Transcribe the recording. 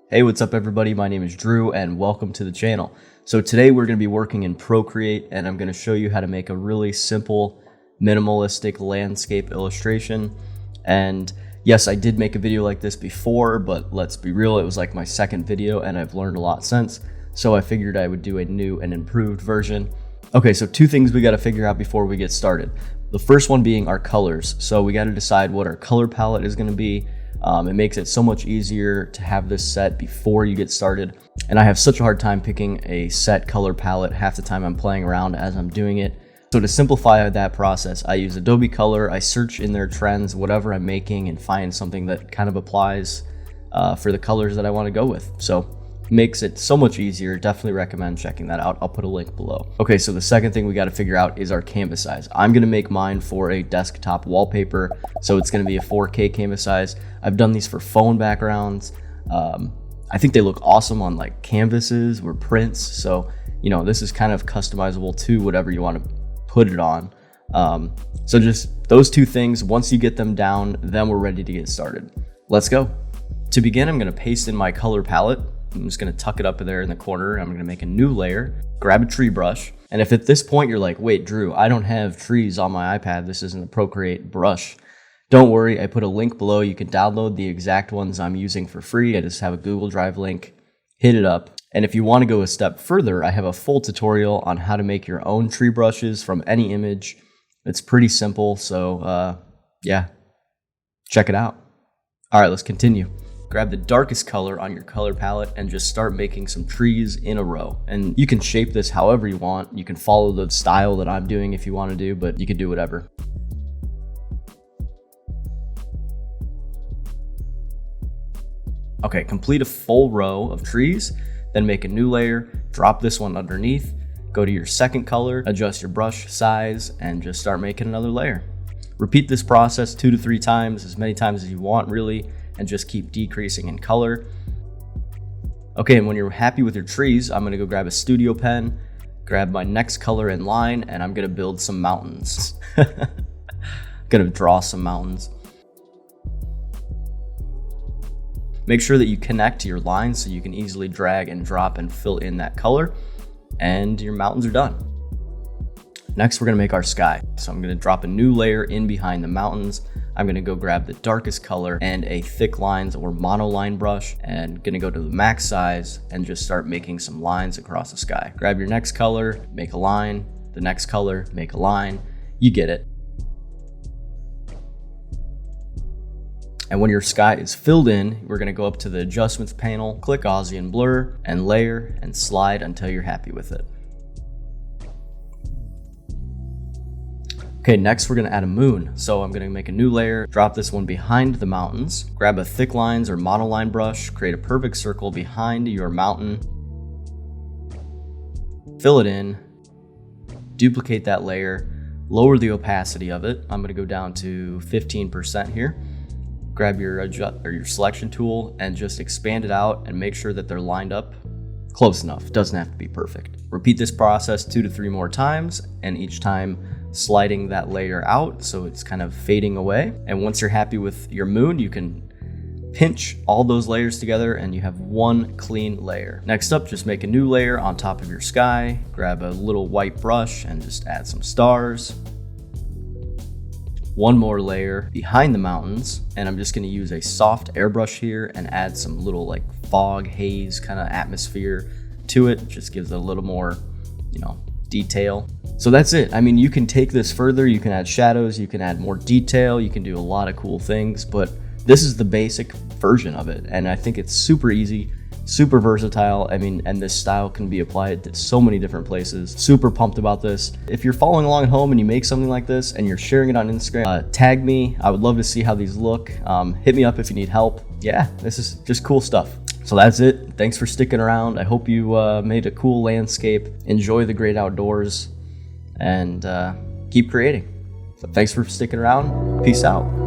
Hey, what's up everybody? My name is Drew and welcome to the channel. So today we're going to be working in Procreate and I'm going to show you how to make a really simple minimalistic landscape illustration. And yes, I did make a video like this before, but let's be real, it was like my second video and I've learned a lot since. So I figured I would do a new and improved version. Okay, so two things we got to figure out before we get started. The first one being our colors. So we got to decide what our color palette is going to be. It makes it so much easier to have this set before you get started. And I have such a hard time picking a set color palette half the time I'm playing around as I'm doing it. So to simplify that process, I use Adobe Color, I search in their trends, whatever I'm making, and find something that kind of applies for the colors that I want to go with. So makes it so much easier. Definitely recommend checking that out. I'll put a link below. Okay, so the second thing we got to figure out is our canvas size. I'm going to make mine for a desktop wallpaper, so it's going to be a 4K canvas size. I've done these for phone backgrounds. I think they look awesome on like canvases or prints, so you know, this is kind of customizable to whatever you want to put it on. So just those two things, once you get them down, then we're ready to get started. Let's go. To begin, I'm going to paste in my color palette. I'm just going to tuck it up there in the corner. I'm going to make a new layer, grab a tree brush. And if at this point you're like, wait, Drew, I don't have trees on my iPad. This isn't a Procreate brush. Don't worry, I put a link below. You can download the exact ones I'm using for free. I just have a Google Drive link, hit it up. And if you want to go a step further, I have a full tutorial on how to make your own tree brushes from any image. It's pretty simple. So yeah, check it out. All right, let's continue. Grab the darkest color on your color palette and just start making some trees in a row. And you can shape this however you want. You can follow the style that I'm doing if you want to do, but you can do whatever. Okay, complete a full row of trees, then make a new layer, drop this one underneath, go to your second color, adjust your brush size, and just start making another layer. Repeat this process 2 to 3 times, as many times as you want really, and just keep decreasing in color. Okay, and when you're happy with your trees, I'm gonna go grab a studio pen, grab my next color in line, and I'm gonna build some mountains. Gonna draw some mountains. Make sure that you connect to your lines so you can easily drag and drop and fill in that color, and your mountains are done. Next, we're gonna make our sky. So I'm gonna drop a new layer in behind the mountains. I'm gonna go grab the darkest color and a thick lines or monoline brush, and gonna go to the max size and just start making some lines across the sky. Grab your next color, make a line, the next color, make a line, you get it. And when your sky is filled in, we're gonna go up to the adjustments panel, click Gaussian blur and layer and slide until you're happy with it. Okay, next we're gonna add a moon. So I'm gonna make a new layer, drop this one behind the mountains, grab a thick lines or monoline brush, create a perfect circle behind your mountain, fill it in, duplicate that layer, lower the opacity of it. I'm gonna go down to 15% here. Grab your selection tool and just expand it out and make sure that they're lined up close enough. Doesn't have to be perfect. Repeat this process 2 to 3 more times, and each time sliding that layer out so it's kind of fading away. And once you're happy with your moon, you can pinch all those layers together and you have one clean layer. Next up, just make a new layer on top of your sky, grab a little white brush and just add some stars. One more layer behind the mountains, and I'm just gonna use a soft airbrush here and add some little like fog, haze kind of atmosphere to it. Just gives it a little more, you know, detail. So that's it. I mean, you can take this further, you can add shadows, you can add more detail, you can do a lot of cool things, but this is the basic version of it. And I think it's super easy, super versatile. I mean, and this style can be applied to so many different places. Super pumped about this. If you're following along at home and you make something like this and you're sharing it on Instagram, tag me. I would love to see how these look. Hit me up if you need help. Yeah, this is just cool stuff. So that's it. Thanks for sticking around. I hope you made a cool landscape. Enjoy the great outdoors and keep creating. So thanks for sticking around. Peace out.